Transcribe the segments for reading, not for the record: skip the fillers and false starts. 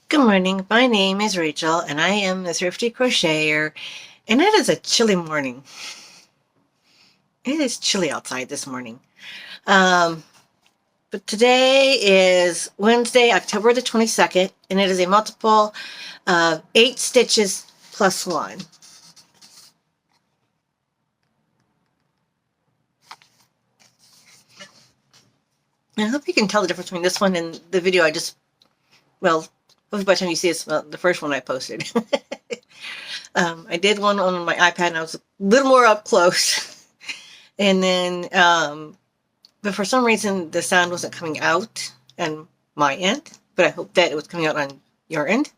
Good morning. My name is Rachel, and I am the Thrifty Crocheter. And it is a chilly morning. It is chilly outside this morning. Um, but today is Wednesday, October the 22nd, and it is a multiple of 8 stitches plus 1. And I hope you can tell the difference between this one and the video I just, well, hopefully by the time you see this, the first one I posted. I did one on my iPad, and I was a little more up close. And then but for some reason, the sound wasn't coming out on my end, but I hope that it was coming out on your end.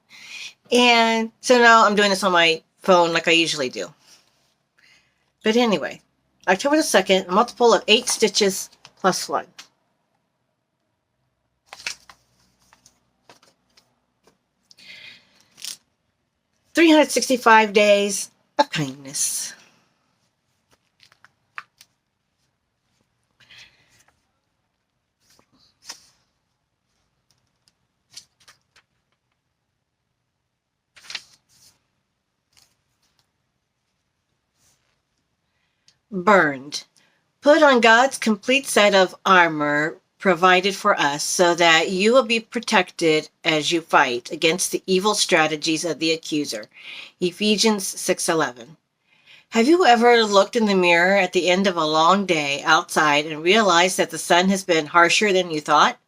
And so now I'm doing this on my phone like I usually do. But anyway, October the 2nd, a multiple of 8 stitches plus 1. "365 days of kindness." Burned. Put on God's complete set of armor provided for us so that you will be protected as you fight against the evil strategies of the accuser. Ephesians 6:11. Have you ever looked in the mirror at the end of a long day outside and realized that the sun has been harsher than you thought?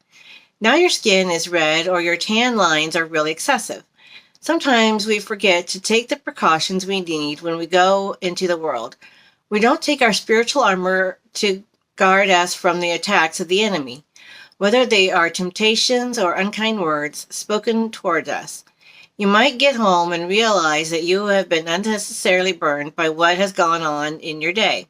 Now your skin is red or your tan lines are really excessive. Sometimes we forget to take the precautions we need when we go into the world. We don't take our spiritual armor to guard us from the attacks of the enemy, whether they are temptations or unkind words spoken toward us. You might get home and realize that you have been unnecessarily burned by what has gone on in your day.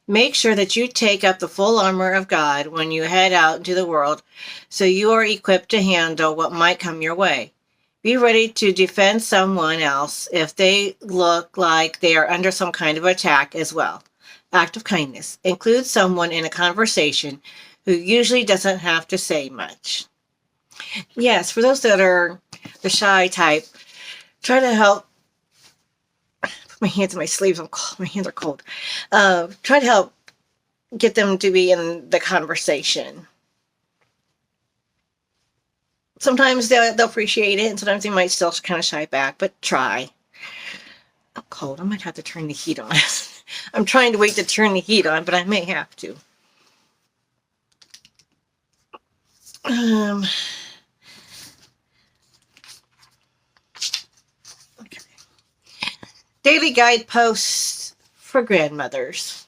Make sure that you take up the full armor of God when you head out into the world so you are equipped to handle what might come your way. Be ready to defend someone else if they look like they are under some kind of attack as well. Act of kindness. Include someone in a conversation who usually doesn't have to say much. Yes, for those that are the shy type, try to help. Put my hands in my sleeves. My hands are cold. Try to help get them to be in the conversation. Sometimes they'll appreciate it, and sometimes they might still kind of shy back, but try. I'm cold. I might have to turn the heat on. I'm trying to wait to turn the heat on, but I may have to. Okay. Daily guideposts for grandmothers.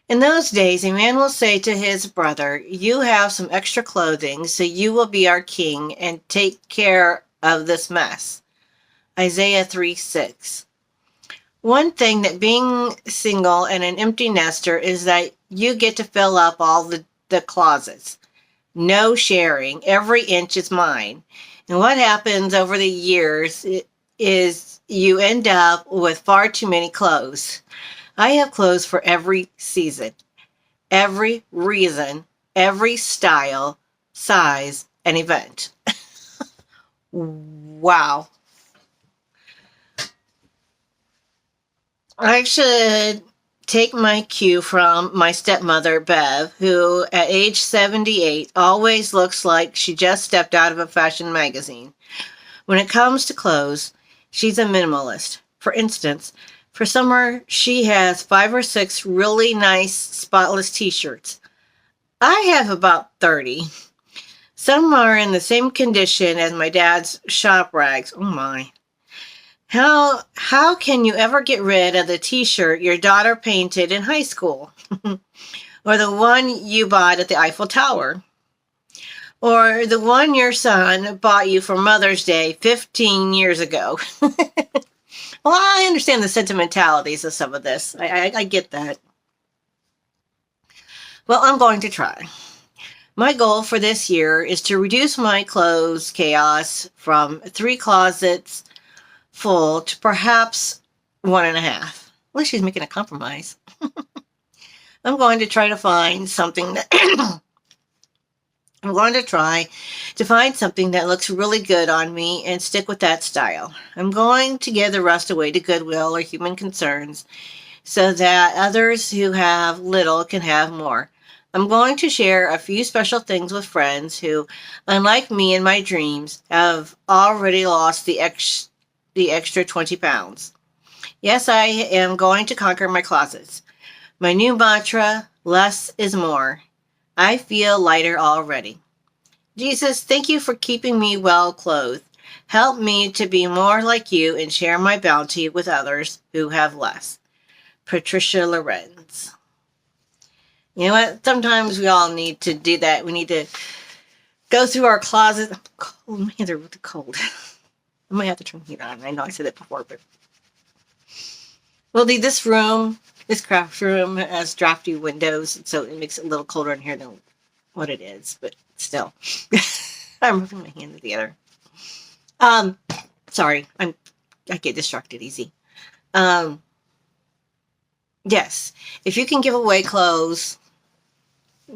In those days, a man will say to his brother, "You have some extra clothing, so you will be our king and take care of this mess." Isaiah 3:6. One thing that being single and an empty nester is that you get to fill up all the closets. No sharing. Every inch is mine. And what happens over the years is you end up with far too many clothes. I have clothes for every season, every reason, every style, size, and event. Wow. I should take my cue from my stepmother, Bev, who at age 78 always looks like she just stepped out of a fashion magazine. When it comes to clothes, she's a minimalist. For instance, for summer, she has 5 or 6 really nice spotless t-shirts. I have about 30. Some are in the same condition as my dad's shop rags. Oh my. How can you ever get rid of the t-shirt your daughter painted in high school? Or the one you bought at the Eiffel Tower? Or the one your son bought you for Mother's Day 15 years ago? Well, I understand the sentimentalities of some of this. I get that. Well, I'm going to try. My goal for this year is to reduce my clothes chaos from 3 closets full to perhaps 1.5. At least she's making a compromise. I'm going to try to find something that I'm going to try to find something that looks really good on me and stick with that style. I'm going to give the rest away to Goodwill or Human Concerns so that others who have little can have more. I'm going to share a few special things with friends who, unlike me in my dreams, have already lost the extra 20 pounds. Yes, I am going to conquer my closets. My new mantra, less is more. I feel lighter already. Jesus, thank you for keeping me well clothed. Help me to be more like you and share my bounty with others who have less. Patricia Lorenz. You know what? Sometimes we all need to do that. We need to go through our closet. I'm cold. My hands are really cold. I might have to turn the heat on. I know I said it before, but well, this room, this craft room, has drafty windows, so it makes it a little colder in here than what it is. But still, I'm moving my hand to the other. Sorry, I get distracted easy. Yes, if you can give away clothes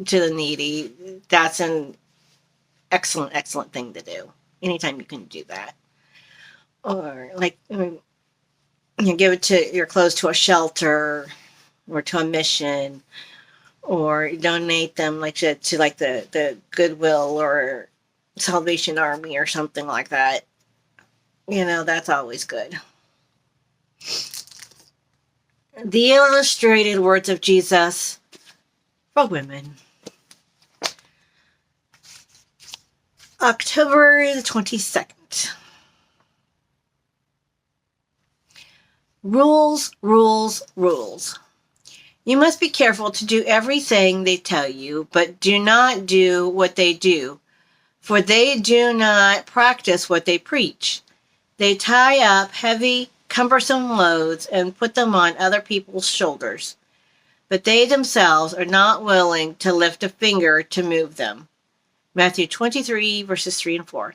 to the needy, that's an excellent thing to do. Anytime you can do that, or like you give it to your clothes to a shelter or to a mission, or donate them like to like the Goodwill or Salvation Army or something like that. You know, that's always good. The illustrated words of Jesus for women. October the 22nd. Rules, rules, rules. You must be careful to do everything they tell you, but do not do what they do, for they do not practice what they preach. They tie up heavy, cumbersome loads and put them on other people's shoulders, but they themselves are not willing to lift a finger to move them. Matthew 23, verses 3 and 4.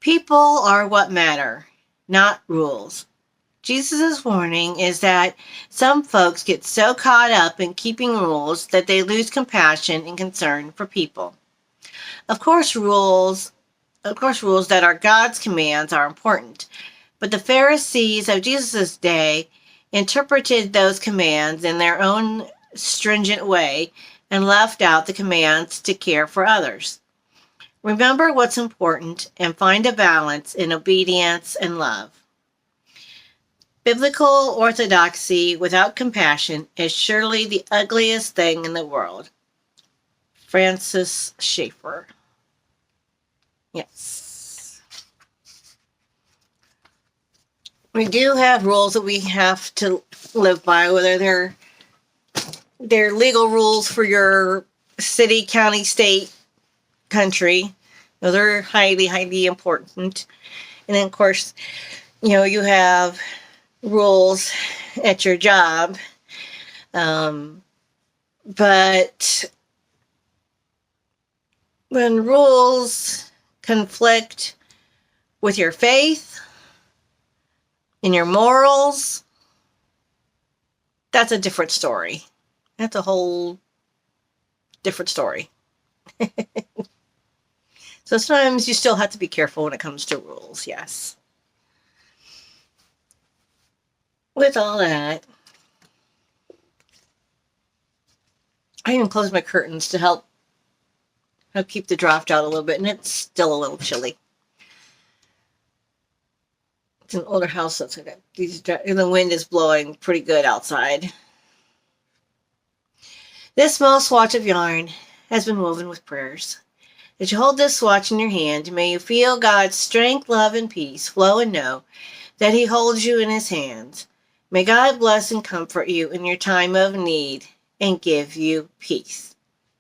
People are what matter, not rules. Jesus' warning is that some folks get so caught up in keeping rules that they lose compassion and concern for people. Of course, rules that are God's commands are important, but the Pharisees of Jesus' day interpreted those commands in their own stringent way and left out the commands to care for others. Remember what's important and find a balance in obedience and love. Biblical orthodoxy without compassion is surely the ugliest thing in the world. Francis Schaeffer. Yes. We do have rules that we have to live by, whether they're legal rules for your city, county, state, country. Those are highly important. And then, of course, you have rules at your job. But when rules conflict with your faith and your morals, that's a different story. That's a whole different story. So sometimes you still have to be careful when it comes to rules, yes. With all that, I even closed my curtains to help keep the draft out a little bit, and it's still a little chilly. It's an older house, so it's like the wind is blowing pretty good outside. This small swatch of yarn has been woven with prayers. As you hold this swatch in your hand, may you feel God's strength, love, and peace flow and know that He holds you in His hands. May God bless and comfort you in your time of need and give you peace.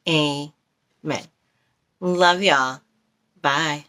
Amen. Love y'all. Bye.